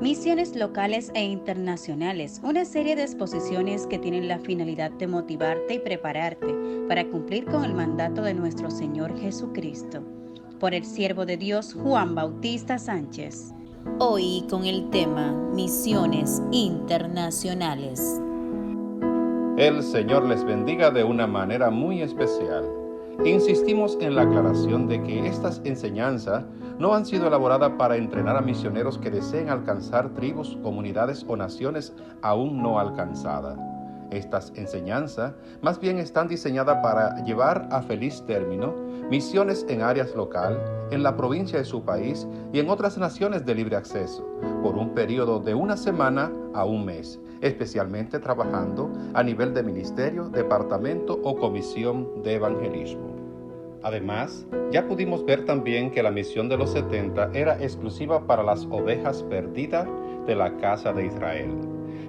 Misiones locales e internacionales, una serie de exposiciones que tienen la finalidad de motivarte y prepararte para cumplir con el mandato de nuestro Señor Jesucristo. Por el siervo de Dios Juan Bautista Sánchez. Hoy con el tema Misiones Internacionales. El Señor les bendiga de una manera muy especial. Insistimos en la aclaración de que estas enseñanzas no han sido elaboradas para entrenar a misioneros que deseen alcanzar tribus, comunidades o naciones aún no alcanzadas. Estas enseñanzas más bien están diseñadas para llevar a feliz término misiones en áreas local, en la provincia de su país y en otras naciones de libre acceso, por un periodo de una semana a un mes, especialmente trabajando a nivel de ministerio, departamento o comisión de evangelismo. Además, ya pudimos ver también que la misión de los 70 era exclusiva para las ovejas perdidas de la casa de Israel.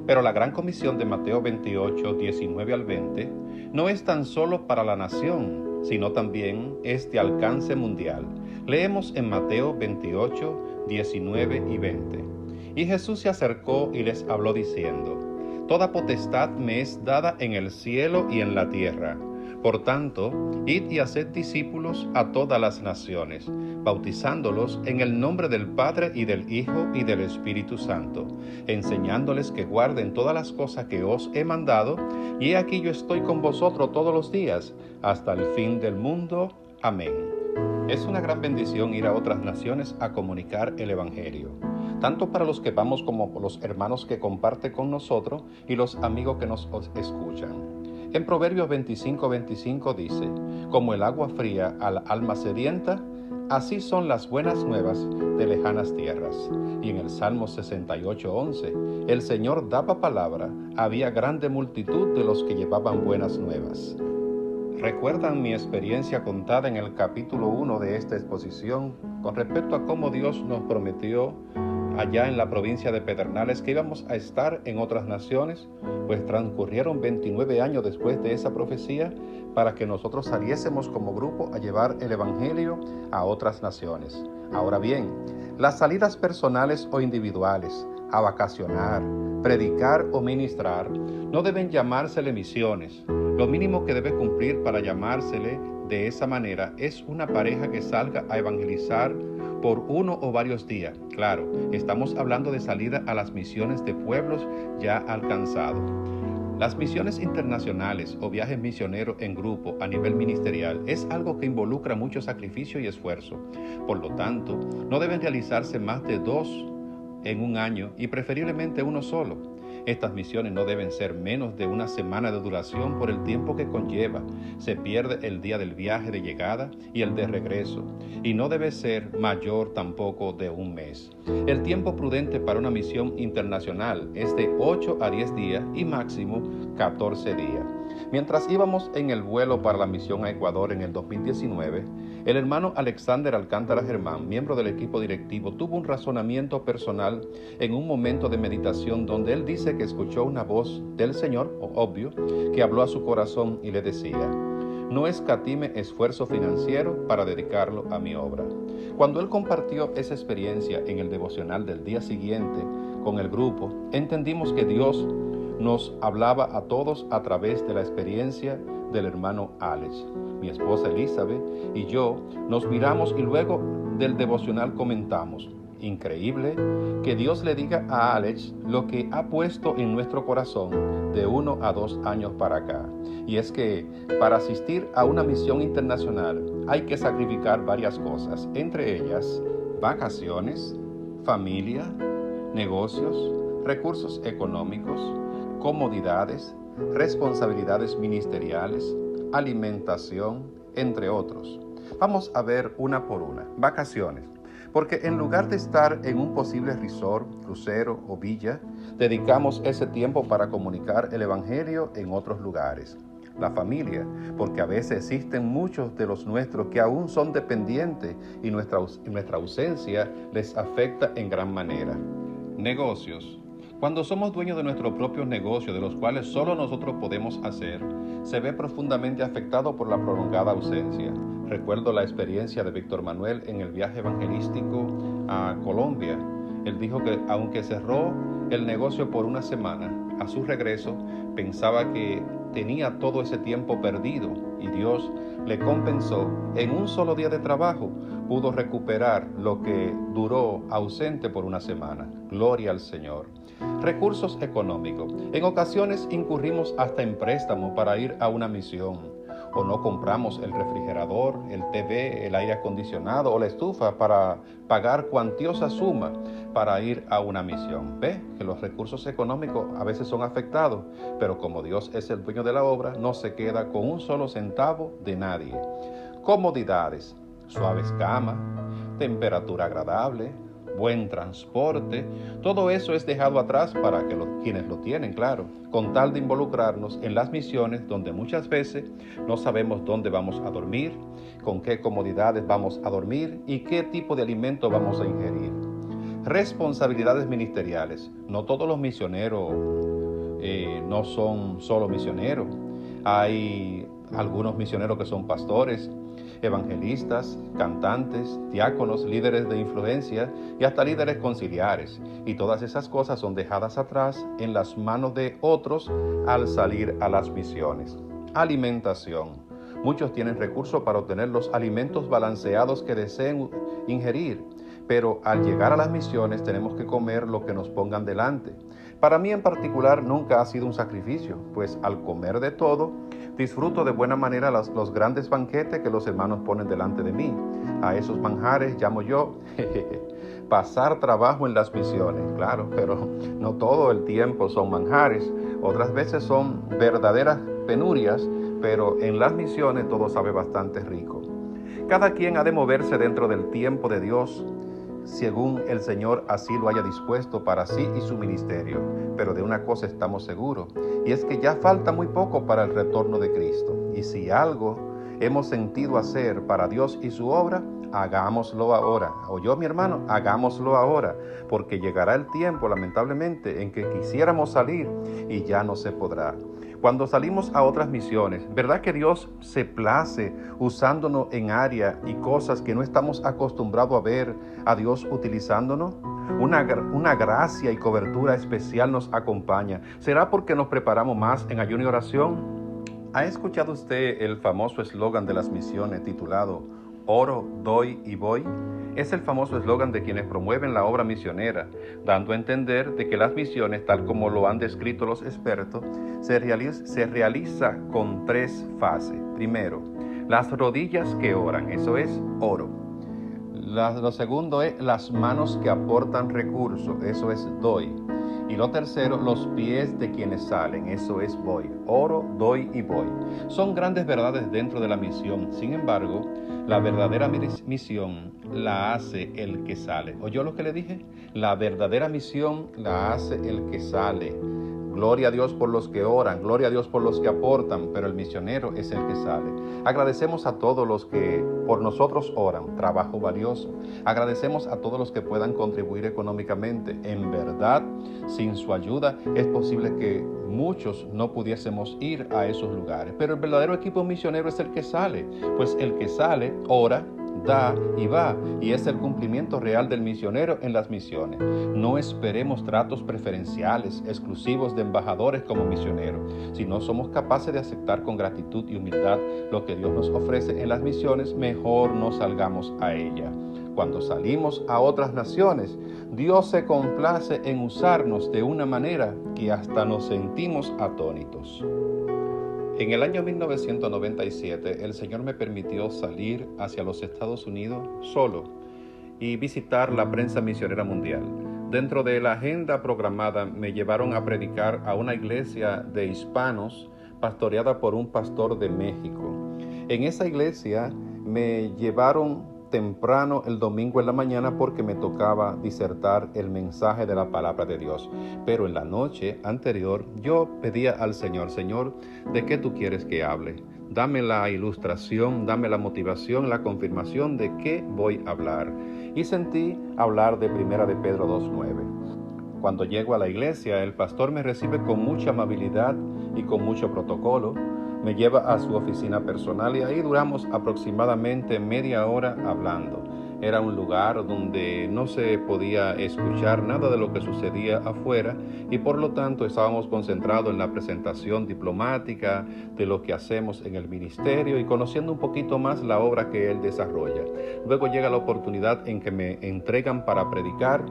Pero la gran comisión de Mateo 28, 19 al 20, no es tan solo para la nación, sino también es de alcance mundial. Leemos en Mateo 28, 19 y 20. Y Jesús se acercó y les habló diciendo: Toda potestad me es dada en el cielo y en la tierra. Por tanto, id y haced discípulos a todas las naciones, bautizándolos en el nombre del Padre y del Hijo y del Espíritu Santo, enseñándoles que guarden todas las cosas que os he mandado, y he aquí yo estoy con vosotros todos los días, hasta el fin del mundo. Amén. Es una gran bendición ir a otras naciones a comunicar el Evangelio, tanto para los que vamos como los hermanos que comparten con nosotros y los amigos que nos escuchan. En Proverbios 25:25 dice: Como el agua fría al alma sedienta, así son las buenas nuevas de lejanas tierras. Y en el Salmo 68:11, el Señor daba palabra, había grande multitud de los que llevaban buenas nuevas. ¿Recuerdan mi experiencia contada en el capítulo 1 de esta exposición con respecto a cómo Dios nos prometió allá en la provincia de Pedernales que íbamos a estar en otras naciones? Pues transcurrieron 29 años después de esa profecía para que nosotros saliésemos como grupo a llevar el Evangelio a otras naciones. Ahora bien, las salidas personales o individuales, a vacacionar, predicar o ministrar, no deben llamársele misiones. Lo mínimo que debe cumplir para llamársele de esa manera es una pareja que salga a evangelizar por uno o varios días. Claro, estamos hablando de salida a las misiones de pueblos ya alcanzados. Las misiones internacionales o viajes misioneros en grupo a nivel ministerial es algo que involucra mucho sacrificio y esfuerzo. Por lo tanto, no deben realizarse más de 2 en un año y preferiblemente uno solo. Estas misiones no deben ser menos de una semana de duración por el tiempo que conlleva. Se pierde el día del viaje de llegada y el de regreso, y no debe ser mayor tampoco de un mes. El tiempo prudente para una misión internacional es de 8 a 10 días y máximo 14 días. Mientras íbamos en el vuelo para la misión a Ecuador en el 2019, el hermano Alexander Alcántara Germán, miembro del equipo directivo, tuvo un razonamiento personal en un momento de meditación donde él dice que escuchó una voz del Señor, obvio, que habló a su corazón y le decía: no escatime esfuerzo financiero para dedicarlo a mi obra. Cuando él compartió esa experiencia en el devocional del día siguiente con el grupo, entendimos que Dios nos hablaba a todos a través de la experiencia del hermano Alex. Mi esposa Elizabeth y yo nos miramos y luego del devocional comentamos: increíble que Dios le diga a Alex lo que ha puesto en nuestro corazón de 1 a 2 años para acá. Y es que para asistir a una misión internacional hay que sacrificar varias cosas, entre ellas vacaciones, familia, negocios, recursos económicos, comodidades, responsabilidades ministeriales, alimentación, entre otros. Vamos a ver una por una. Vacaciones. Porque en lugar de estar en un posible resort, crucero o villa, dedicamos ese tiempo para comunicar el Evangelio en otros lugares. La familia, porque a veces existen muchos de los nuestros que aún son dependientes y nuestra ausencia les afecta en gran manera. Negocios. Cuando somos dueños de nuestros propios negocios, de los cuales solo nosotros podemos hacer, se ve profundamente afectado por la prolongada ausencia. Recuerdo la experiencia de Víctor Manuel en el viaje evangelístico a Colombia. Él dijo que aunque cerró el negocio por una semana, a su regreso pensaba que tenía todo ese tiempo perdido y Dios le compensó. En un solo día de trabajo pudo recuperar lo que duró ausente por una semana. Gloria al Señor. Recursos económicos. En ocasiones incurrimos hasta en préstamo para ir a una misión. O no compramos el refrigerador, el TV, el aire acondicionado o la estufa para pagar cuantiosa suma para ir a una misión. Ve que los recursos económicos a veces son afectados, pero como Dios es el dueño de la obra, no se queda con un solo centavo de nadie. Comodidades, suaves camas, temperatura agradable, buen transporte, todo eso es dejado atrás para que quienes lo tienen, claro, con tal de involucrarnos en las misiones donde muchas veces no sabemos dónde vamos a dormir, con qué comodidades vamos a dormir y qué tipo de alimento vamos a ingerir. Responsabilidades ministeriales. No todos los misioneros no son solo misioneros. Hay algunos misioneros que son pastores, evangelistas, cantantes, diáconos, líderes de influencia y hasta líderes conciliares. Y todas esas cosas son dejadas atrás en las manos de otros al salir a las misiones. Alimentación. Muchos tienen recursos para obtener los alimentos balanceados que deseen ingerir, pero al llegar a las misiones tenemos que comer lo que nos pongan delante. Para mí en particular nunca ha sido un sacrificio, pues al comer de todo, disfruto de buena manera los grandes banquetes que los hermanos ponen delante de mí. A esos manjares llamo yo pasar trabajo en las misiones, claro, pero no todo el tiempo son manjares. Otras veces son verdaderas penurias, pero en las misiones todo sabe bastante rico. Cada quien ha de moverse dentro del tiempo de Dios, según el Señor así lo haya dispuesto para sí y su ministerio. Pero de una cosa estamos seguros, y es que ya falta muy poco para el retorno de Cristo. Y si algo hemos sentido hacer para Dios y su obra, hagámoslo ahora. ¿Oyó, mi hermano? Hagámoslo ahora, porque llegará el tiempo, lamentablemente, en que quisiéramos salir y ya no se podrá. Cuando salimos a otras misiones, ¿verdad que Dios se place usándonos en áreas y cosas que no estamos acostumbrados a ver a Dios utilizándonos? Una gracia y cobertura especial nos acompaña. ¿Será porque nos preparamos más en ayuno y oración? ¿Ha escuchado usted el famoso eslogan de las misiones titulado Oro, doy y voy? Es el famoso eslogan de quienes promueven la obra misionera, dando a entender de que las misiones, tal como lo han descrito los expertos, se realiza con 3 fases. Primero, las rodillas que oran, eso es oro. Lo segundo es las manos que aportan recursos, eso es doy. Y lo tercero, los pies de quienes salen, eso es voy. Oro, doy y voy. Son grandes verdades dentro de la misión. Sin embargo, la verdadera misión la hace el que sale. ¿Oyó lo que le dije? La verdadera misión la hace el que sale. Gloria a Dios por los que oran, gloria a Dios por los que aportan, pero el misionero es el que sale. Agradecemos a todos los que por nosotros oran, trabajo valioso. Agradecemos a todos los que puedan contribuir económicamente. En verdad, sin su ayuda es posible que muchos no pudiésemos ir a esos lugares. Pero el verdadero equipo misionero es el que sale, pues el que sale ora, da y va, y es el cumplimiento real del misionero en las misiones. No esperemos tratos preferenciales, exclusivos de embajadores como misioneros. Si no somos capaces de aceptar con gratitud y humildad lo que Dios nos ofrece en las misiones, mejor no salgamos a ella. Cuando salimos a otras naciones, Dios se complace en usarnos de una manera que hasta nos sentimos atónitos. En el año 1997, el Señor me permitió salir hacia los Estados Unidos solo y visitar la prensa misionera mundial. Dentro de la agenda programada me llevaron a predicar a una iglesia de hispanos pastoreada por un pastor de México. En esa iglesia me llevaron temprano el domingo en la mañana porque me tocaba disertar el mensaje de la palabra de Dios. Pero en la noche anterior yo pedía al Señor, Señor, ¿de qué tú quieres que hable? Dame la ilustración, dame la motivación, la confirmación de qué voy a hablar. Y sentí hablar de 1 de Pedro 2:9. Cuando llego a la iglesia, el pastor me recibe con mucha amabilidad y con mucho protocolo. Me lleva a su oficina personal y ahí duramos aproximadamente media hora hablando. Era un lugar donde no se podía escuchar nada de lo que sucedía afuera y por lo tanto estábamos concentrados en la presentación diplomática de lo que hacemos en el ministerio y conociendo un poquito más la obra que él desarrolla. Luego llega la oportunidad en que me entregan para predicar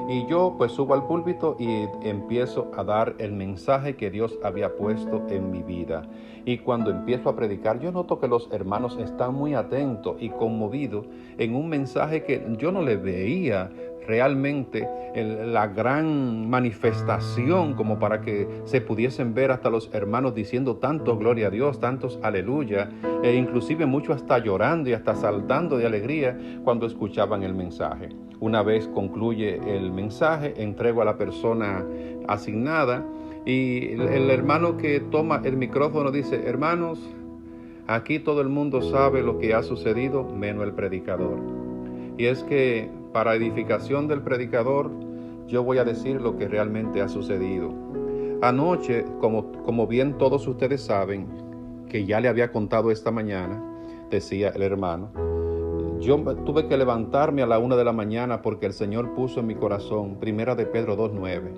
y yo pues subo al púlpito y empiezo a dar el mensaje que Dios había puesto en mi vida. Y cuando empiezo a predicar, yo noto que los hermanos están muy atentos y conmovidos en un mensaje que yo no le veía realmente la gran manifestación como para que se pudiesen ver hasta los hermanos diciendo tanto gloria a Dios, tantos aleluya, e inclusive muchos hasta llorando y hasta saltando de alegría cuando escuchaban el mensaje. Una vez concluye el mensaje, entrego a la persona asignada y el hermano que toma el micrófono dice: hermanos, aquí todo el mundo sabe lo que ha sucedido menos el predicador. Y es que para edificación del predicador, yo voy a decir lo que realmente ha sucedido. Anoche, como bien todos ustedes saben, que ya le había contado esta mañana, decía el hermano, yo tuve que levantarme a la 1 de la mañana porque el Señor puso en mi corazón 1 de Pedro 2:9.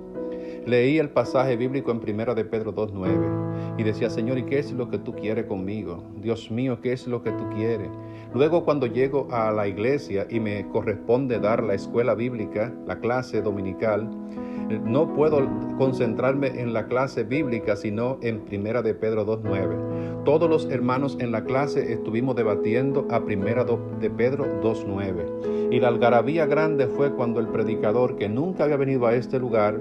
Leí el pasaje bíblico en 1 de Pedro 2:9 y decía: Señor, ¿y qué es lo que tú quieres conmigo? Dios mío, ¿qué es lo que tú quieres? Luego, cuando llego a la iglesia y me corresponde dar la escuela bíblica, la clase dominical, no puedo concentrarme en la clase bíblica, sino en 1 de Pedro 2:9. Todos los hermanos en la clase estuvimos debatiendo a 1 de Pedro 2:9. Y la algarabía grande fue cuando el predicador, que nunca había venido a este lugar,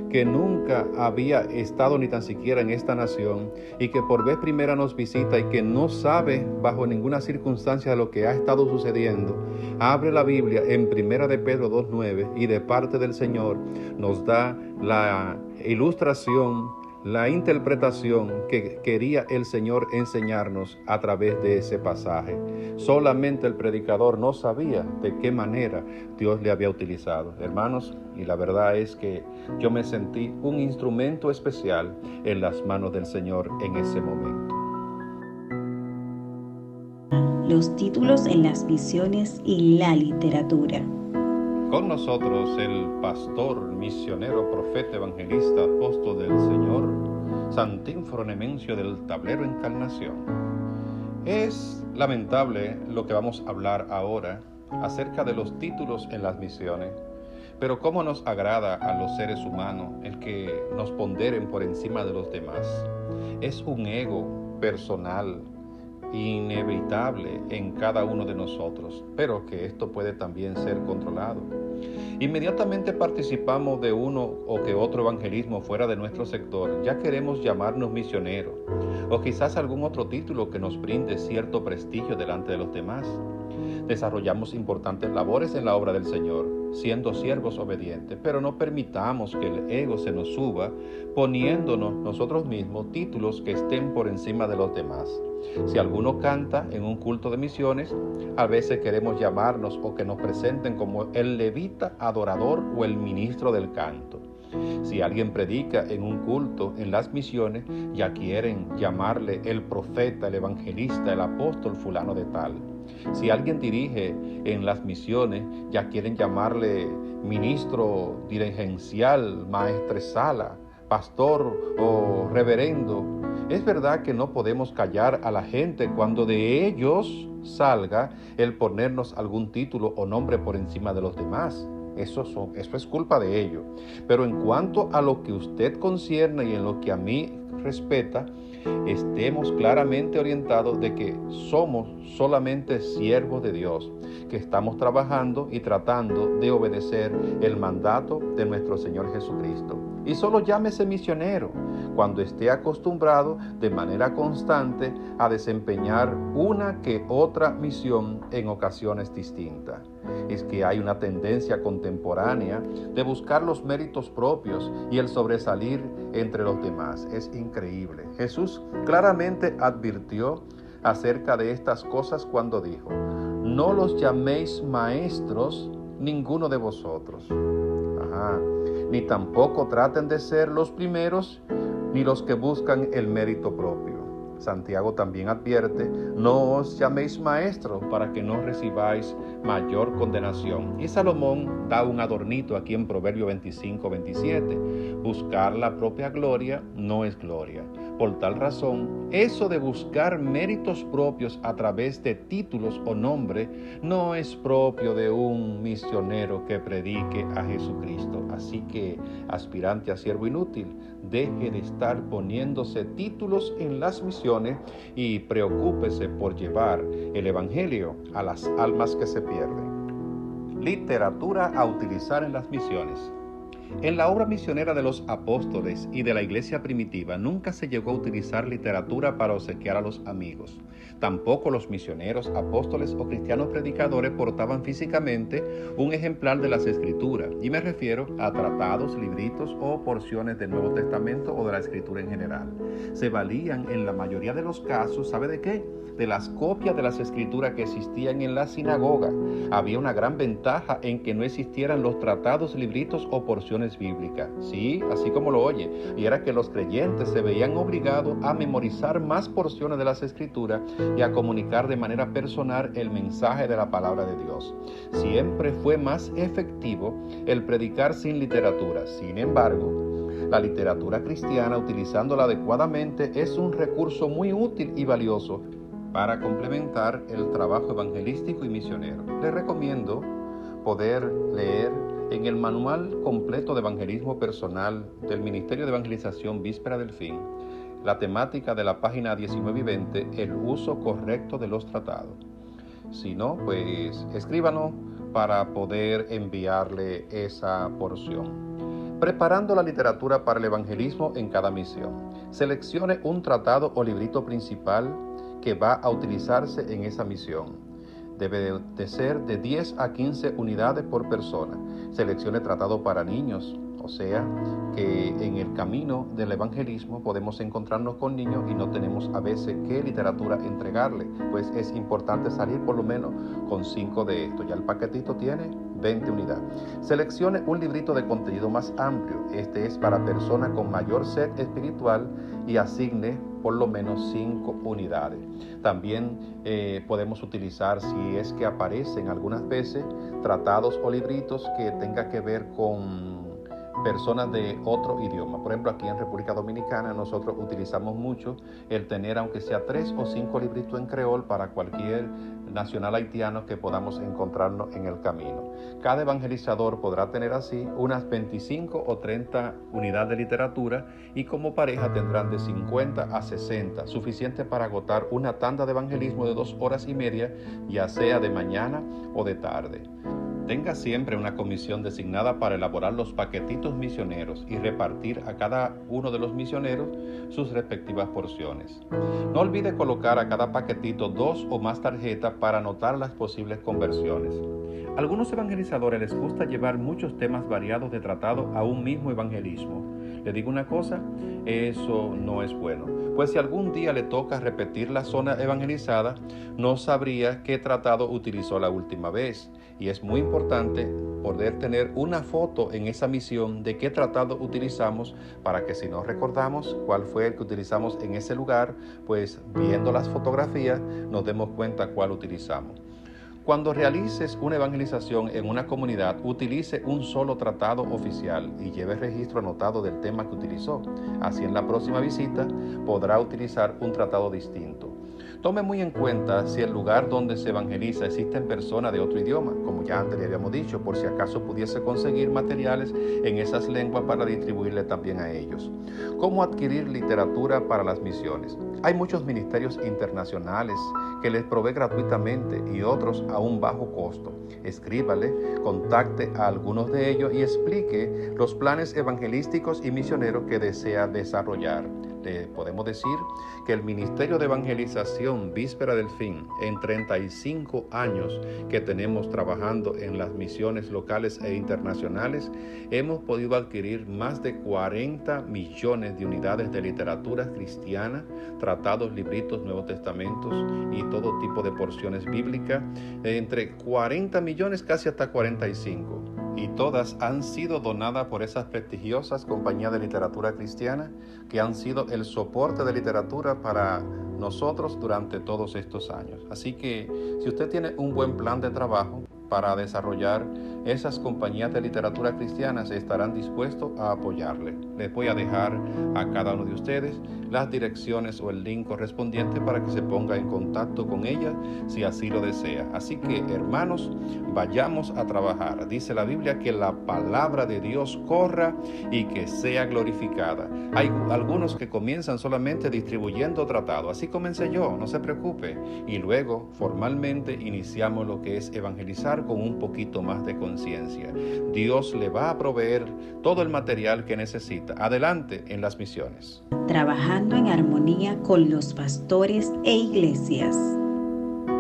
que nunca había estado ni tan siquiera en esta nación y que por vez primera nos visita y que no sabe bajo ninguna circunstancia lo que ha estado sucediendo, abre la Biblia en 1 de Pedro 2:9 y de parte del Señor nos da la ilustración, la interpretación que quería el Señor enseñarnos a través de ese pasaje. Solamente el predicador no sabía de qué manera Dios le había utilizado. Hermanos, y la verdad es que yo me sentí un instrumento especial en las manos del Señor en ese momento. Los títulos en las misiones y la literatura. Con nosotros el pastor, misionero, profeta, evangelista, apóstol del Señor, Santíforo Nemencio del Tablero Encarnación. Es lamentable lo que vamos a hablar ahora acerca de los títulos en las misiones, pero cómo nos agrada a los seres humanos el que nos ponderen por encima de los demás. Es un ego personal inevitable en cada uno de nosotros, pero que esto puede también ser controlado. Inmediatamente participamos de uno o que otro evangelismo fuera de nuestro sector, ya queremos llamarnos misioneros, o quizás algún otro título que nos brinde cierto prestigio delante de los demás. Desarrollamos importantes labores en la obra del Señor, siendo siervos obedientes, pero no permitamos que el ego se nos suba, poniéndonos nosotros mismos títulos que estén por encima de los demás. Si alguno canta en un culto de misiones, a veces queremos llamarnos o que nos presenten como el levita adorador o el ministro del canto. Si alguien predica en un culto en las misiones, ya quieren llamarle el profeta, el evangelista, el apóstol fulano de tal. Si alguien dirige en las misiones, ya quieren llamarle ministro dirigencial, maestresala, pastor o reverendo. Es verdad que no podemos callar a la gente cuando de ellos salga el ponernos algún título o nombre por encima de los demás. Eso es culpa de ellos. Pero en cuanto a lo que usted concierne y en lo que a mí respeta, estemos claramente orientados de que somos solamente siervos de Dios, que estamos trabajando y tratando de obedecer el mandato de nuestro Señor Jesucristo. Y solo llámese misionero cuando esté acostumbrado de manera constante a desempeñar una que otra misión en ocasiones distintas. Es que hay una tendencia contemporánea de buscar los méritos propios y el sobresalir entre los demás. Es increíble. Jesús claramente advirtió acerca de estas cosas cuando dijo: no los llaméis maestros ninguno de vosotros. Ni tampoco traten de ser los primeros ni los que buscan el mérito propio. Santiago también advierte: no os llaméis maestros para que no recibáis mayor condenación. Y Salomón da un adornito aquí en Proverbio 25:27. Buscar la propia gloria no es gloria. Por tal razón, eso de buscar méritos propios a través de títulos o nombre no es propio de un misionero que predique a Jesucristo. Así que, aspirante a siervo inútil, deje de estar poniéndose títulos en las misiones y preocúpese por llevar el Evangelio a las almas que se pierden. Literatura a utilizar en las misiones. En la obra misionera de los apóstoles y de la iglesia primitiva nunca se llegó a utilizar literatura para obsequiar a los amigos. Tampoco los misioneros, apóstoles o cristianos predicadores portaban físicamente un ejemplar de las Escrituras, y me refiero a tratados, libritos o porciones del Nuevo Testamento o de la Escritura en general. Se valían en la mayoría de los casos, ¿sabe de qué? De las copias de las Escrituras que existían en la sinagoga. Había una gran ventaja en que no existieran los tratados, libritos o porciones bíblicas. Sí, así como lo oye, y era que los creyentes se veían obligados a memorizar más porciones de las Escrituras y a comunicar de manera personal el mensaje de la palabra de Dios. Siempre fue más efectivo el predicar sin literatura. Sin embargo, la literatura cristiana, utilizándola adecuadamente, es un recurso muy útil y valioso para complementar el trabajo evangelístico y misionero. Les recomiendo poder leer en el Manual Completo de Evangelismo Personal del Ministerio de Evangelización Víspera del Fin, la temática de la página 19 y 20, el uso correcto de los tratados. Si no, pues escríbanos para poder enviarle esa porción. Preparando la literatura para el evangelismo en cada misión. Seleccione un tratado o librito principal que va a utilizarse en esa misión. Debe de ser de 10 a 15 unidades por persona. Seleccione tratado para niños, o sea, que en el camino del evangelismo podemos encontrarnos con niños y no tenemos a veces qué literatura entregarle, pues es importante salir por lo menos con 5 de estos. Ya el paquetito tiene 20 unidades. Seleccione un librito de contenido más amplio. Este es para personas con mayor sed espiritual y asigne por lo menos 5 unidades. También podemos utilizar, si es que aparecen algunas veces, tratados o libritos que tenga que ver con personas de otro idioma. Por ejemplo, aquí en República Dominicana nosotros utilizamos mucho el tener, aunque sea 3 o 5 libritos en creol para cualquier nacional haitiano que podamos encontrarnos en el camino. Cada evangelizador podrá tener así unas 25 o 30 unidades de literatura, y como pareja tendrán de 50 a 60, suficiente para agotar una tanda de evangelismo de 2 horas y media, ya sea de mañana o de tarde. Tenga siempre una comisión designada para elaborar los paquetitos misioneros y repartir a cada uno de los misioneros sus respectivas porciones. No olvide colocar a cada paquetito 2 o más tarjetas para anotar las posibles conversiones. A algunos evangelizadores les gusta llevar muchos temas variados de tratado a un mismo evangelismo. Le digo una cosa, eso no es bueno, pues si algún día le toca repetir la zona evangelizada, no sabría qué tratado utilizó la última vez. Y es muy importante poder tener una foto en esa misión de qué tratado utilizamos, para que si no recordamos cuál fue el que utilizamos en ese lugar, pues viendo las fotografías nos demos cuenta cuál utilizamos. Cuando realices una evangelización en una comunidad, utilice un solo tratado oficial y lleve registro anotado del tema que utilizó. Así en la próxima visita podrá utilizar un tratado distinto. Tome muy en cuenta si el lugar donde se evangeliza existen personas de otro idioma, como ya antes le habíamos dicho, por si acaso pudiese conseguir materiales en esas lenguas para distribuirle también a ellos. ¿Cómo adquirir literatura para las misiones? Hay muchos ministerios internacionales que les provee gratuitamente y otros a un bajo costo. Escríbale, contacte a algunos de ellos y explique los planes evangelísticos y misioneros que desea desarrollar. Le podemos decir que el Ministerio de Evangelización Víspera del Fin, en 35 años que tenemos trabajando en las misiones locales e internacionales, hemos podido adquirir más de 40 millones de unidades de literatura cristiana, tratados, libritos, Nuevos Testamentos y todo tipo de porciones bíblicas, entre 40 millones casi hasta 45. y todas han sido donadas por esas prestigiosas compañías de literatura cristiana que han sido el soporte de literatura para nosotros durante todos estos años. Así que si usted tiene un buen plan de trabajo para desarrollar esas compañías de literatura cristianas, estarán dispuestos a apoyarle. Les voy a dejar a cada uno de ustedes las direcciones o el link correspondiente para que se ponga en contacto con ellas si así lo desea. Así que, hermanos, vayamos a trabajar. Dice la Biblia que la palabra de Dios corra y que sea glorificada. Hay algunos que comienzan solamente distribuyendo tratados. Así comencé yo, no se preocupe. Y luego, formalmente, iniciamos lo que es evangelizar con un poquito más de conciencia. Dios le va a proveer todo el material que necesita. Adelante en las misiones. Trabajando en armonía con los pastores e iglesias.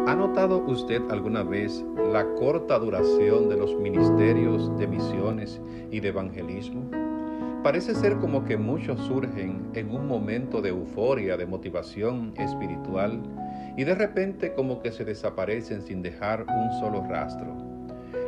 ¿Ha notado usted alguna vez la corta duración de los ministerios de misiones y de evangelismo? Parece ser como que muchos surgen en un momento de euforia, de motivación espiritual, y de repente como que se desaparecen sin dejar un solo rastro.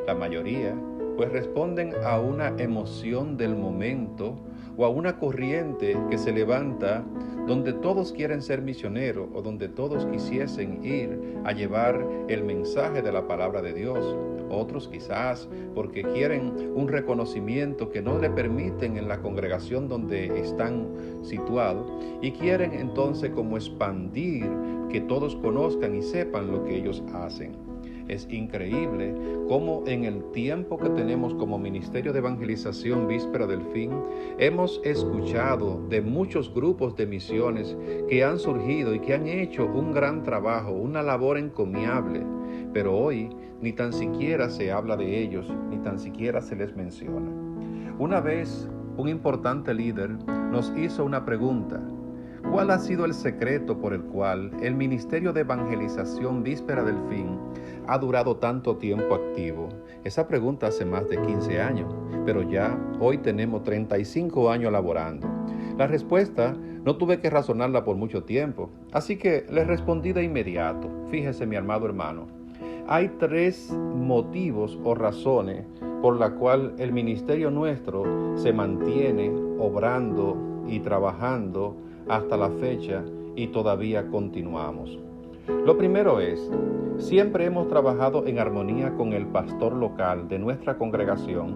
La mayoría pues responden a una emoción del momento o a una corriente que se levanta donde todos quieren ser misioneros o donde todos quisiesen ir a llevar el mensaje de la palabra de Dios. Otros quizás porque quieren un reconocimiento que no le permiten en la congregación donde están situados y quieren entonces como expandir, que todos conozcan y sepan lo que ellos hacen. Es increíble cómo en el tiempo que tenemos como Ministerio de Evangelización Víspera del Fin, hemos escuchado de muchos grupos de misiones que han surgido y que han hecho un gran trabajo, una labor encomiable, pero hoy ni tan siquiera se habla de ellos, ni tan siquiera se les menciona. Una vez, un importante líder nos hizo una pregunta: ¿cuál ha sido el secreto por el cual el Ministerio de Evangelización Víspera del Fin ha durado tanto tiempo activo? Esa pregunta hace más de 15 años, pero ya hoy tenemos 35 años laborando. La respuesta no tuve que razonarla por mucho tiempo, así que le respondí de inmediato. Fíjese, mi amado hermano, hay 3 motivos o razones por la cual el ministerio nuestro se mantiene obrando y trabajando hasta la fecha y todavía continuamos. Lo primero es, siempre hemos trabajado en armonía con el pastor local de nuestra congregación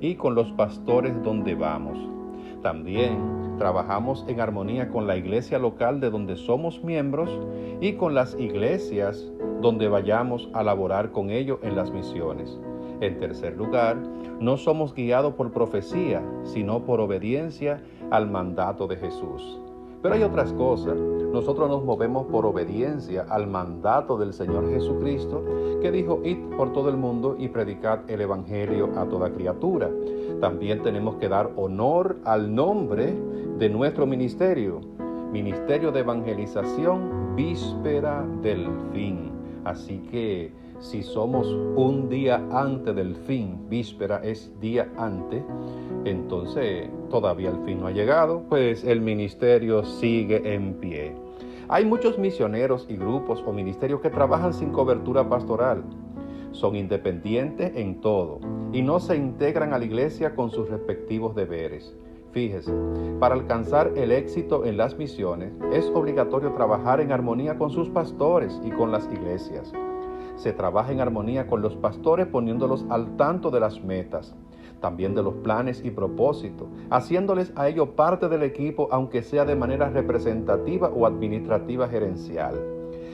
y con los pastores donde vamos. También trabajamos en armonía con la iglesia local de donde somos miembros y con las iglesias donde vayamos a laborar con ellos en las misiones. En tercer lugar, no somos guiados por profecía, sino por obediencia al mandato de Jesús. Pero hay otras cosas. Nosotros nos movemos por obediencia al mandato del Señor Jesucristo, que dijo: id por todo el mundo y predicad el evangelio a toda criatura. También tenemos que dar honor al nombre de nuestro ministerio, Ministerio de Evangelización Víspera del Fin. Así que si somos un día antes del fin, víspera es día antes, entonces todavía el fin no ha llegado, pues el ministerio sigue en pie. Hay muchos misioneros y grupos o ministerios que trabajan sin cobertura pastoral. Son independientes en todo y no se integran a la iglesia con sus respectivos deberes. Fíjese, para alcanzar el éxito en las misiones es obligatorio trabajar en armonía con sus pastores y con las iglesias. Se trabaja en armonía con los pastores poniéndolos al tanto de las metas, también de los planes y propósitos, haciéndoles a ellos parte del equipo, aunque sea de manera representativa o administrativa gerencial.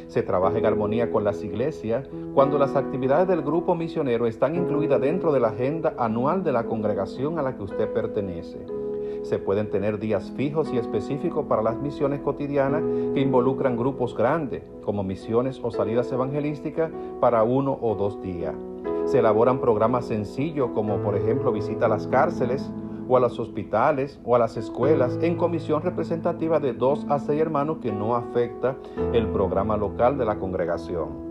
Se trabaja en armonía con las iglesias cuando las actividades del grupo misionero están incluidas dentro de la agenda anual de la congregación a la que usted pertenece. Se pueden tener días fijos y específicos para las misiones cotidianas que involucran grupos grandes, como misiones o salidas evangelísticas para 1 o 2 días. Se elaboran programas sencillos como por ejemplo visita a las cárceles o a los hospitales o a las escuelas en comisión representativa de 2 a 6 hermanos que no afecta el programa local de la congregación.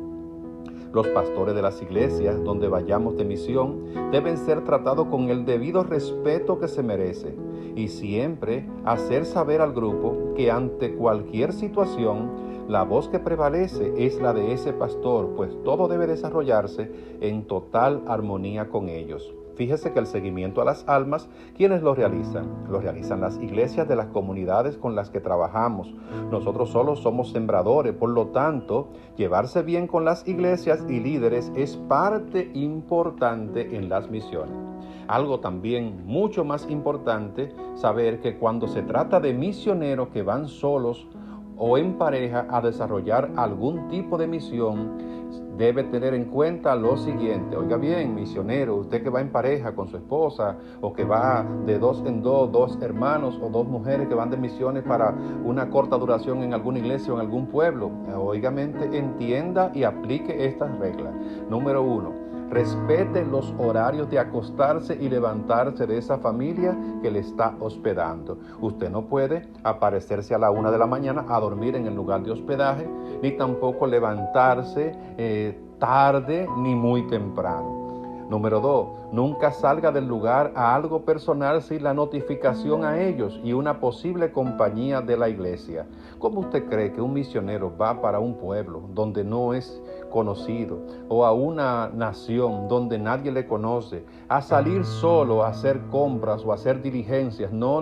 Los pastores de las iglesias donde vayamos de misión deben ser tratados con el debido respeto que se merece y siempre hacer saber al grupo que ante cualquier situación la voz que prevalece es la de ese pastor, pues todo debe desarrollarse en total armonía con ellos. Fíjese que el seguimiento a las almas, ¿quiénes lo realizan? Lo realizan las iglesias de las comunidades con las que trabajamos. Nosotros solo somos sembradores, por lo tanto, llevarse bien con las iglesias y líderes es parte importante en las misiones. Algo también mucho más importante, saber que cuando se trata de misioneros que van solos o en pareja a desarrollar algún tipo de misión, debe tener en cuenta lo siguiente. Oiga bien, misionero, usted que va en pareja con su esposa o que va de dos en dos hermanos o dos mujeres que van de misiones para una corta duración en alguna iglesia o en algún pueblo, oigamente, entienda y aplique estas reglas. Número 1. Respete los horarios de acostarse y levantarse de esa familia que le está hospedando. Usted no puede aparecerse a la 1 de la mañana a dormir en el lugar de hospedaje, ni tampoco levantarse tarde ni muy temprano. Número 2, nunca salga del lugar a algo personal sin la notificación a ellos y una posible compañía de la iglesia. ¿Cómo usted cree que un misionero va para un pueblo donde no es conocido o a una nación donde nadie le conoce a salir solo a hacer compras o a hacer diligencias? No.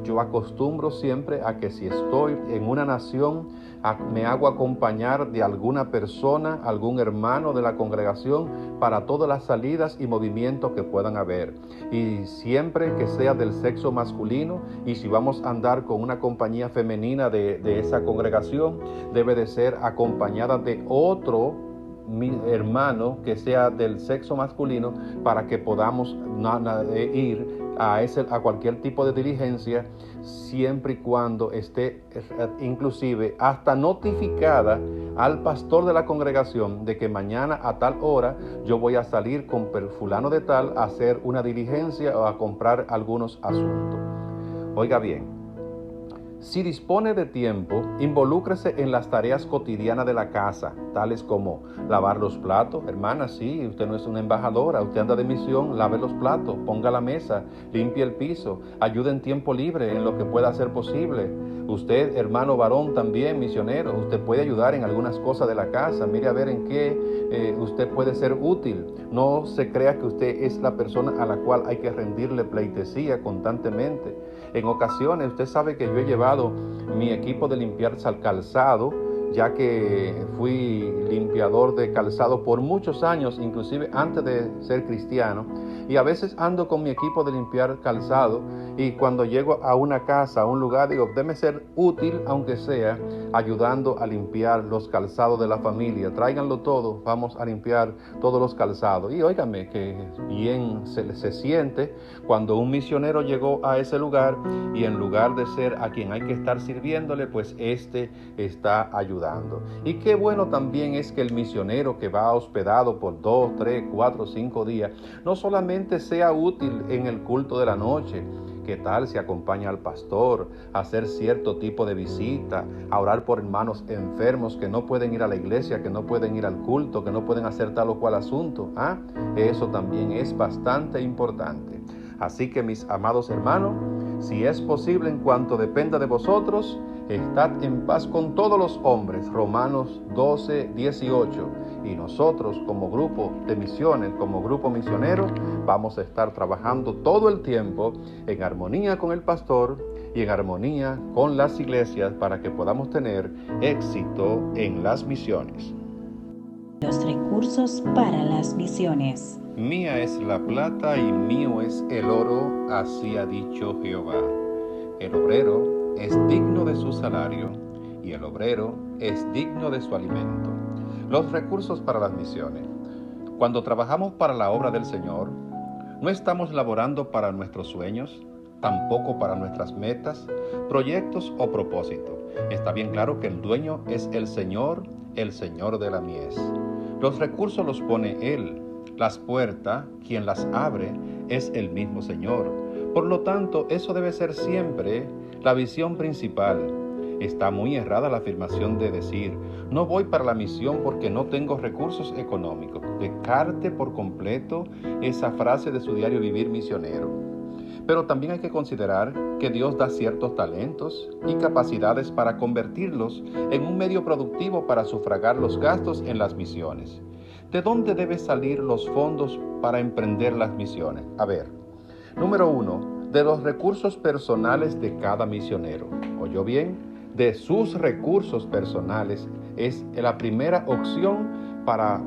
Yo acostumbro siempre a que si estoy en una nación, me hago acompañar de alguna persona, algún hermano de la congregación para todas las salidas y movimientos que puedan haber. Y siempre que sea del sexo masculino, y si vamos a andar con una compañía femenina de esa congregación, debe de ser acompañada de otro mi hermano que sea del sexo masculino para que podamos ir a cualquier tipo de diligencia, siempre y cuando esté inclusive hasta notificada al pastor de la congregación de que mañana a tal hora yo voy a salir con fulano de tal a hacer una diligencia o a comprar algunos asuntos. Oiga bien, si dispone de tiempo, involúcrese en las tareas cotidianas de la casa, tales como lavar los platos. Hermana, sí, usted no es una embajadora, usted anda de misión, lave los platos, ponga la mesa, limpie el piso, ayude en tiempo libre en lo que pueda ser posible. Usted, hermano varón también, misionero, usted puede ayudar en algunas cosas de la casa. Mire a ver en qué usted puede ser útil. No se crea que usted es la persona a la cual hay que rendirle pleitesía constantemente. En ocasiones, usted sabe que yo he llevado mi equipo de limpiar calzado, ya que fui limpiador de calzado por muchos años, inclusive antes de ser cristiano, y a veces ando con mi equipo de limpiar calzado, y cuando llego a una casa, a un lugar, digo, déme ser útil, aunque sea, ayudando a limpiar los calzados de la familia. Tráiganlo todo, vamos a limpiar todos los calzados. Y óigame, que bien se siente cuando un misionero llegó a ese lugar y en lugar de ser a quien hay que estar sirviéndole, pues está ayudando. Y qué bueno también es que el misionero que va hospedado por 2, 3, 4, 5 días, no solamente sea útil en el culto de la noche. ¿Qué tal si acompaña al pastor a hacer cierto tipo de visita, a orar por hermanos enfermos que no pueden ir a la iglesia, que no pueden ir al culto, que no pueden hacer tal o cual asunto? Eso también es bastante importante. Así que, mis amados hermanos, si es posible, en cuanto dependa de vosotros, estad en paz con todos los hombres. Romanos 12, 18. Y nosotros, como grupo de misiones, como grupo misionero, vamos a estar trabajando todo el tiempo en armonía con el pastor y en armonía con las iglesias para que podamos tener éxito en las misiones. Los recursos para las misiones. Mía es la plata y mío es el oro, así ha dicho Jehová. El obrero es digno de su salario y el obrero es digno de su alimento. Los recursos para las misiones. Cuando trabajamos para la obra del Señor, no estamos laborando para nuestros sueños, tampoco para nuestras metas, proyectos o propósitos. Está bien claro que el dueño es el Señor de la mies. Los recursos los pone Él. Las puertas, quien las abre, es el mismo Señor. Por lo tanto, eso debe ser siempre la visión principal. Está muy errada la afirmación de decir, no voy para la misión porque no tengo recursos económicos. Descarte por completo esa frase de su diario vivir misionero. Pero también hay que considerar que Dios da ciertos talentos y capacidades para convertirlos en un medio productivo para sufragar los gastos en las misiones. ¿de dónde deben salir los fondos para emprender las misiones? A ver, número 1, de los recursos personales de cada misionero. ¿Oyó bien? De sus recursos personales es la primera opción para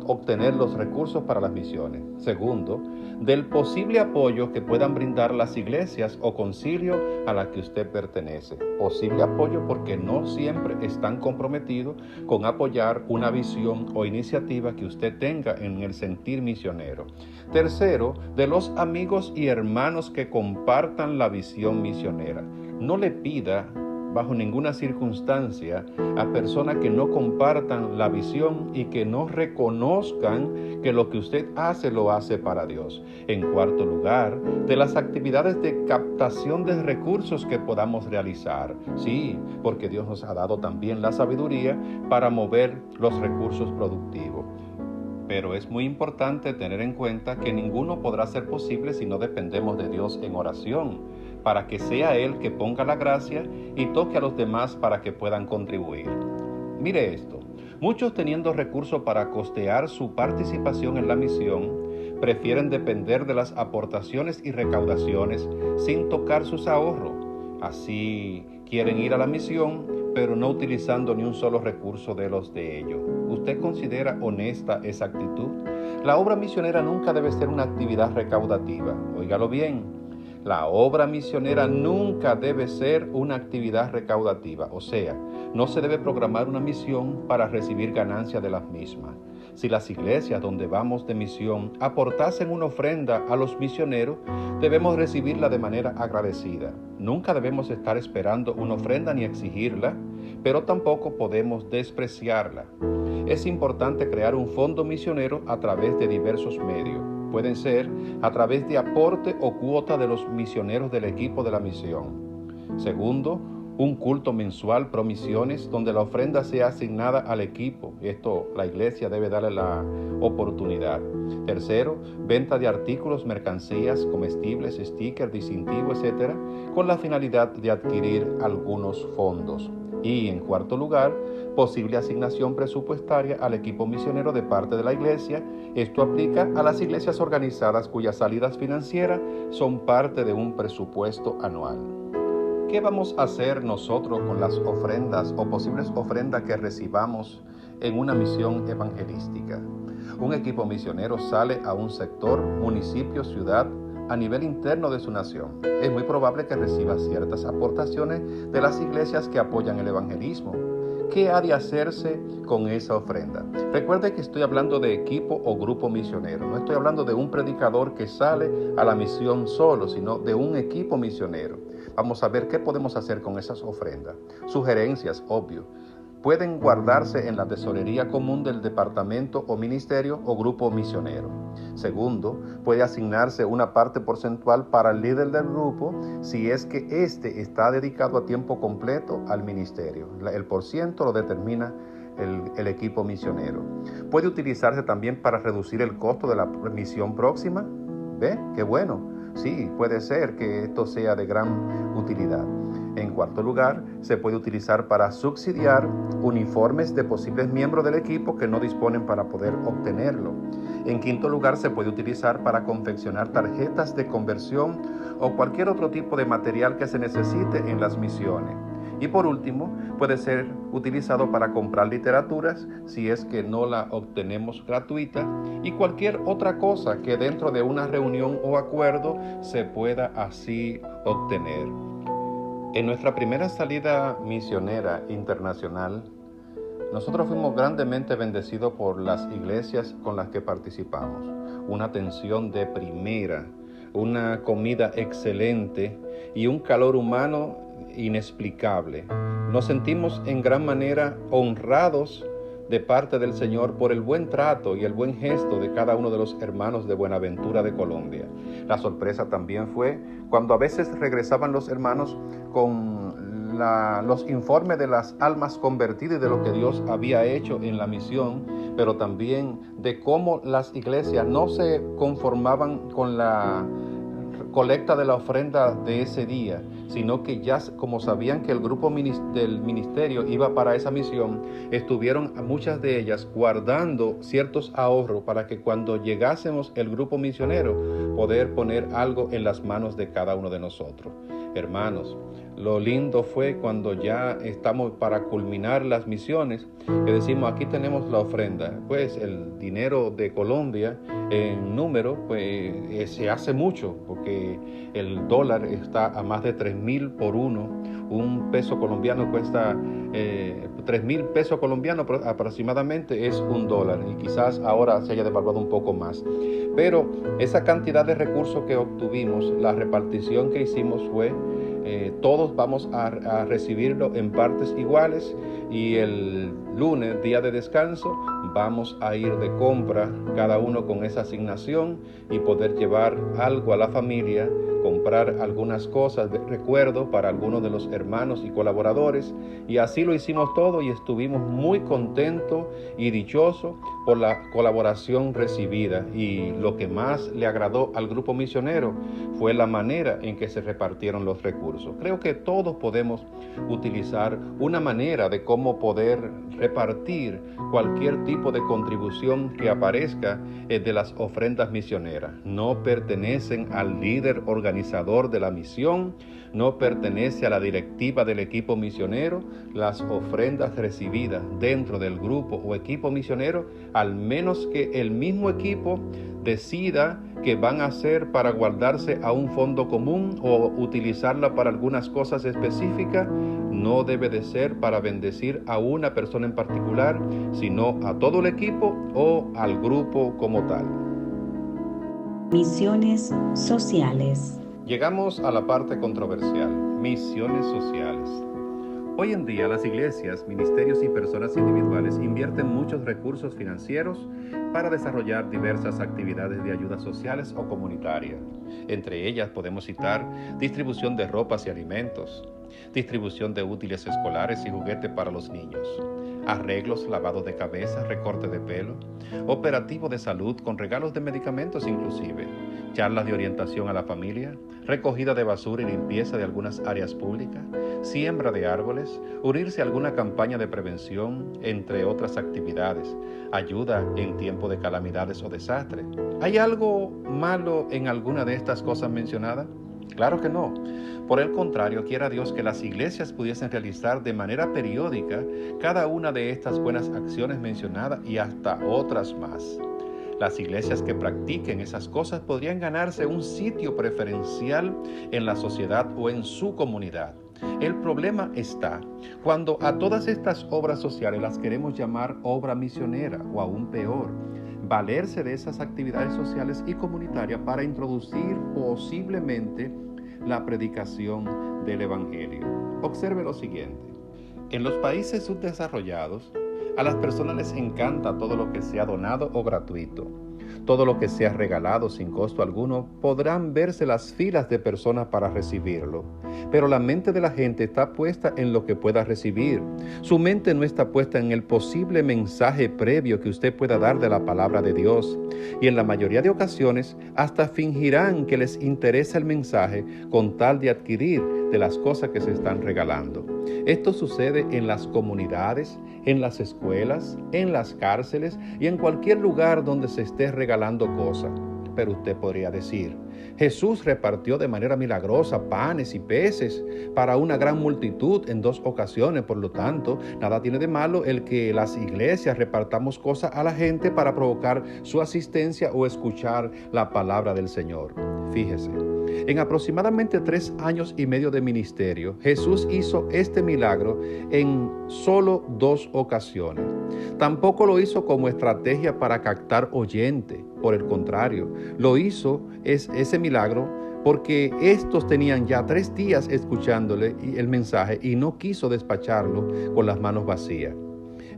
obtener los recursos para las misiones. Segundo, del posible apoyo que puedan brindar las iglesias o concilio a la que usted pertenece. Posible apoyo porque no siempre están comprometidos con apoyar una visión o iniciativa que usted tenga en el sentir misionero. Tercero, de los amigos y hermanos que compartan la visión misionera. No le pida bajo ninguna circunstancia a personas que no compartan la visión y que no reconozcan que lo que usted hace lo hace para Dios. En cuarto lugar, de las actividades de captación de recursos que podamos realizar. Sí, porque Dios nos ha dado también la sabiduría para mover los recursos productivos. Pero es muy importante tener en cuenta que ninguno podrá ser posible si no dependemos de Dios en oración, para que sea Él que ponga la gracia y toque a los demás para que puedan contribuir. Mire esto, muchos teniendo recursos para costear su participación en la misión, prefieren depender de las aportaciones y recaudaciones sin tocar sus ahorros. Así quieren ir a la misión, pero no utilizando ni un solo recurso de los de ellos. ¿Usted considera honesta esa actitud? La obra misionera nunca debe ser una actividad recaudativa. Óigalo bien, la obra misionera nunca debe ser una actividad recaudativa. O sea, no se debe programar una misión para recibir ganancia de las mismas. Si las iglesias donde vamos de misión aportasen una ofrenda a los misioneros, debemos recibirla de manera agradecida. Nunca debemos estar esperando una ofrenda ni exigirla, pero tampoco podemos despreciarla. Es importante crear un fondo misionero a través de diversos medios. Pueden ser a través de aporte o cuota de los misioneros del equipo de la misión. Segundo, un culto mensual pro misiones donde la ofrenda sea asignada al equipo. Esto la iglesia debe darle la oportunidad. Tercero, venta de artículos, mercancías, comestibles, stickers, distintivos, etc., con la finalidad de adquirir algunos fondos. Y en cuarto lugar, posible asignación presupuestaria al equipo misionero de parte de la iglesia. Esto aplica a las iglesias organizadas cuyas salidas financieras son parte de un presupuesto anual. ¿Qué vamos a hacer nosotros con las ofrendas o posibles ofrendas que recibamos en una misión evangelística? Un equipo misionero sale a un sector, municipio, ciudad, a nivel interno de su nación. Es muy probable que reciba ciertas aportaciones de las iglesias que apoyan el evangelismo. ¿Qué ha de hacerse con esa ofrenda? Recuerde que estoy hablando de equipo o grupo misionero. No estoy hablando de un predicador que sale a la misión solo, sino de un equipo misionero. Vamos a ver qué podemos hacer con esas ofrendas. Sugerencias, obvio. Pueden guardarse en la tesorería común del departamento o ministerio o grupo misionero. Segundo, puede asignarse una parte porcentual para el líder del grupo si es que éste está dedicado a tiempo completo al ministerio. El porciento lo determina el equipo misionero. Puede utilizarse también para reducir el costo de la misión próxima. ¿Ve? ¡Qué bueno! Sí, puede ser que esto sea de gran utilidad. En cuarto lugar, se puede utilizar para subsidiar uniformes de posibles miembros del equipo que no disponen para poder obtenerlo. En quinto lugar, se puede utilizar para confeccionar tarjetas de conversión o cualquier otro tipo de material que se necesite en las misiones. Y por último, puede ser utilizado para comprar literaturas si es que no la obtenemos gratuita y cualquier otra cosa que dentro de una reunión o acuerdo se pueda así obtener. En nuestra primera salida misionera internacional, nosotros fuimos grandemente bendecidos por las iglesias con las que participamos. Una atención de primera, una comida excelente y un calor humano inexplicable. Nos sentimos en gran manera honrados de parte del Señor por el buen trato y el buen gesto de cada uno de los hermanos de Buenaventura de Colombia. La sorpresa también fue cuando a veces regresaban los hermanos con los informes de las almas convertidas y de lo que Dios había hecho en la misión, pero también de cómo las iglesias no se conformaban con colecta de la ofrenda de ese día, sino que ya como sabían que el grupo del ministerio iba para esa misión, estuvieron muchas de ellas guardando ciertos ahorros para que cuando llegásemos el grupo misionero, poder poner algo en las manos de cada uno de nosotros. Hermanos, lo lindo fue cuando ya estamos para culminar las misiones, que decimos, aquí tenemos la ofrenda. Pues el dinero de Colombia en número, pues se hace mucho, porque el dólar está a más de 3,000 por uno. Un peso colombiano cuesta 3,000 pesos colombianos aproximadamente, es $1, y quizás ahora se haya devaluado un poco más. Pero esa cantidad de recursos que obtuvimos, la repartición que hicimos fue, todos vamos a recibirlo en partes iguales, y el lunes, día de descanso, vamos a ir de compra, cada uno con esa asignación, y poder llevar algo a la familia, comprar algunas cosas de recuerdo para algunos de los hermanos y colaboradores, y así lo hicimos todo, y estuvimos muy contentos y dichosos por la colaboración recibida. Y lo que más le agradó al grupo misionero fue la manera en que se repartieron los recursos. Creo que todos podemos utilizar una manera de cómo poder repartir cualquier tipo de contribución que aparezca de las ofrendas misioneras. No pertenecen al líder organizador de la misión, no pertenece a la directiva del equipo misionero. Las ofrendas recibidas dentro del grupo o equipo misionero, al menos que el mismo equipo decida que van a ser para guardarse a un fondo común o utilizarla para algunas cosas específicas, no debe de ser para bendecir a una persona en particular, sino a todo el equipo o al grupo como tal. Misiones sociales. Llegamos a la parte controversial, misiones sociales. Hoy en día las iglesias, ministerios y personas individuales invierten muchos recursos financieros para desarrollar diversas actividades de ayuda sociales o comunitarias. Entre ellas podemos citar distribución de ropas y alimentos, distribución de útiles escolares y juguetes para los niños, arreglos, lavado de cabeza, recorte de pelo, operativo de salud con regalos de medicamentos inclusive, charlas de orientación a la familia, recogida de basura y limpieza de algunas áreas públicas, siembra de árboles, unirse a alguna campaña de prevención, entre otras actividades, ayuda en tiempo de calamidades o desastres. ¿Hay algo malo en alguna de estas cosas mencionadas? Claro que no. Por el contrario, quiera Dios que las iglesias pudiesen realizar de manera periódica cada una de estas buenas acciones mencionadas y hasta otras más. Las iglesias que practiquen esas cosas podrían ganarse un sitio preferencial en la sociedad o en su comunidad. El problema está cuando a todas estas obras sociales las queremos llamar obra misionera, o aún peor, valerse de esas actividades sociales y comunitarias para introducir posiblemente la predicación del Evangelio. Observe lo siguiente. En los países subdesarrollados, a las personas les encanta todo lo que sea donado o gratuito. Todo lo que sea regalado sin costo alguno, podrán verse las filas de personas para recibirlo. Pero la mente de la gente está puesta en lo que pueda recibir. Su mente no está puesta en el posible mensaje previo que usted pueda dar de la palabra de Dios. Y en la mayoría de ocasiones, hasta fingirán que les interesa el mensaje con tal de adquirir de las cosas que se están regalando. Esto sucede en las comunidades, en las escuelas, en las cárceles y en cualquier lugar donde se esté regalando cosas. Pero usted podría decir, Jesús repartió de manera milagrosa panes y peces para una gran multitud en 2 ocasiones. Por lo tanto, nada tiene de malo el que las iglesias repartamos cosas a la gente para provocar su asistencia o escuchar la palabra del Señor. Fíjese, en aproximadamente 3 años y medio de ministerio, Jesús hizo este milagro en solo 2 ocasiones. Tampoco lo hizo como estrategia para captar oyente. Por el contrario, lo hizo ese milagro porque estos tenían ya 3 días escuchándole el mensaje y no quiso despacharlo con las manos vacías.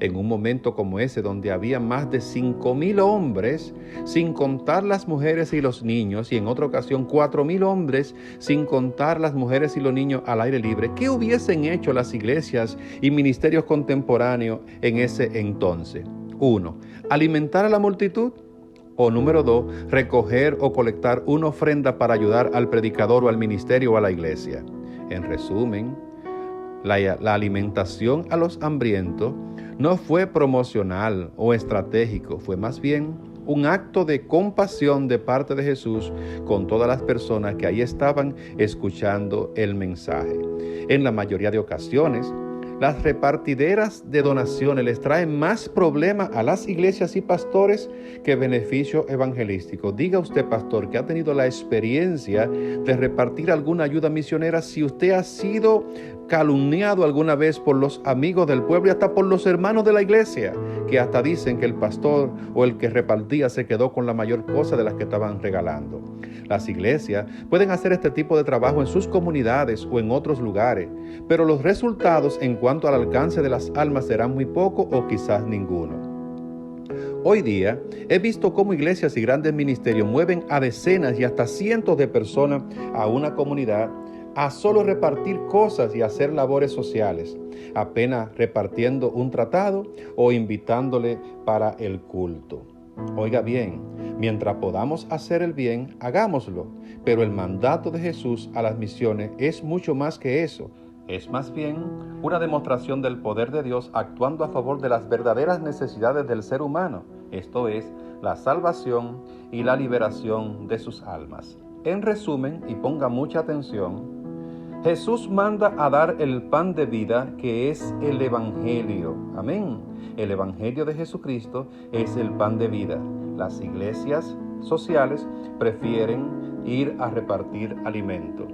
En un momento como ese, donde había más de 5,000 hombres, sin contar las mujeres y los niños, y en otra ocasión 4,000 hombres, sin contar las mujeres y los niños al aire libre, ¿qué hubiesen hecho las iglesias y ministerios contemporáneos en ese entonces? 1. Alimentar a la multitud. O número 2, recoger o colectar una ofrenda para ayudar al predicador o al ministerio o a la iglesia. En resumen, la alimentación a los hambrientos no fue promocional o estratégico, fue más bien un acto de compasión de parte de Jesús con todas las personas que ahí estaban escuchando el mensaje. En la mayoría de ocasiones, las repartideras de donaciones les traen más problemas a las iglesias y pastores que beneficio evangelístico. Diga usted, pastor, que ha tenido la experiencia de repartir alguna ayuda misionera, si usted ha sido calumniado alguna vez por los amigos del pueblo y hasta por los hermanos de la iglesia, que hasta dicen que el pastor o el que repartía se quedó con la mayor cosa de las que estaban regalando. Las iglesias pueden hacer este tipo de trabajo en sus comunidades o en otros lugares, pero los resultados en cuanto al alcance de las almas serán muy poco o quizás ninguno. Hoy día he visto cómo iglesias y grandes ministerios mueven a decenas y hasta cientos de personas a una comunidad a solo repartir cosas y hacer labores sociales, apenas repartiendo un tratado o invitándole para el culto. Oiga bien, mientras podamos hacer el bien, hagámoslo, pero el mandato de Jesús a las misiones es mucho más que eso. Es más bien una demostración del poder de Dios actuando a favor de las verdaderas necesidades del ser humano, esto es, la salvación y la liberación de sus almas. En resumen, y ponga mucha atención, Jesús manda a dar el pan de vida, que es el Evangelio. Amén. El Evangelio de Jesucristo es el pan de vida. Las iglesias sociales prefieren ir a repartir alimento.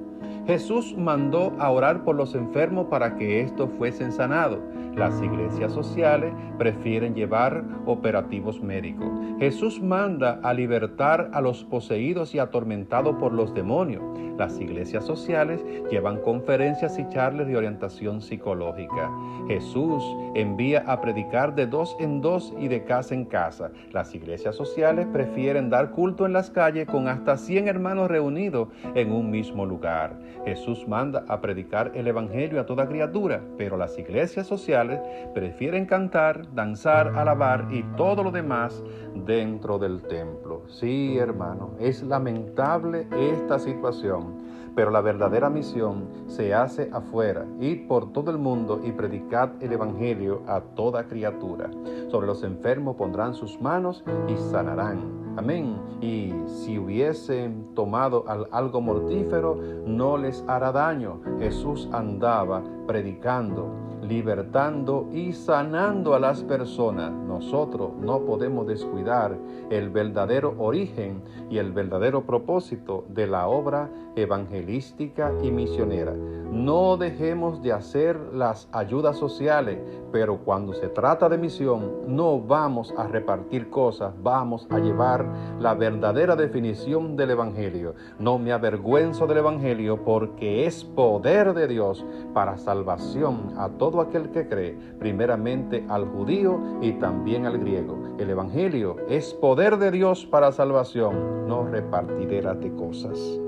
Jesús mandó a orar por los enfermos para que estos fuesen sanados. Las iglesias sociales prefieren llevar operativos médicos. Jesús manda a libertar a los poseídos y atormentados por los demonios. Las iglesias sociales llevan conferencias y charlas de orientación psicológica. Jesús envía a predicar de 2 en 2 y de casa en casa. Las iglesias sociales prefieren dar culto en las calles con hasta 100 hermanos reunidos en un mismo lugar. Jesús manda a predicar el evangelio a toda criatura, pero las iglesias sociales prefieren cantar, danzar, alabar y todo lo demás dentro del templo. Sí, hermano, es lamentable esta situación, pero la verdadera misión se hace afuera, ir por todo el mundo y predicar el evangelio a toda criatura. Sobre los enfermos pondrán sus manos y sanarán. Amén. Y si hubiesen tomado algo mortífero, no les hará daño. Jesús andaba predicando, libertando y sanando a las personas. Nosotros no podemos descuidar el verdadero origen y el verdadero propósito de la obra evangelística y misionera. No dejemos de hacer las ayudas sociales, pero cuando se trata de misión, no vamos a repartir cosas, vamos a llevar la verdadera definición del evangelio. No me avergüenzo del evangelio porque es poder de Dios para salvación a todo aquel que cree, primeramente al judío y también al griego. El evangelio es poder de Dios para salvación, no repartideras de cosas.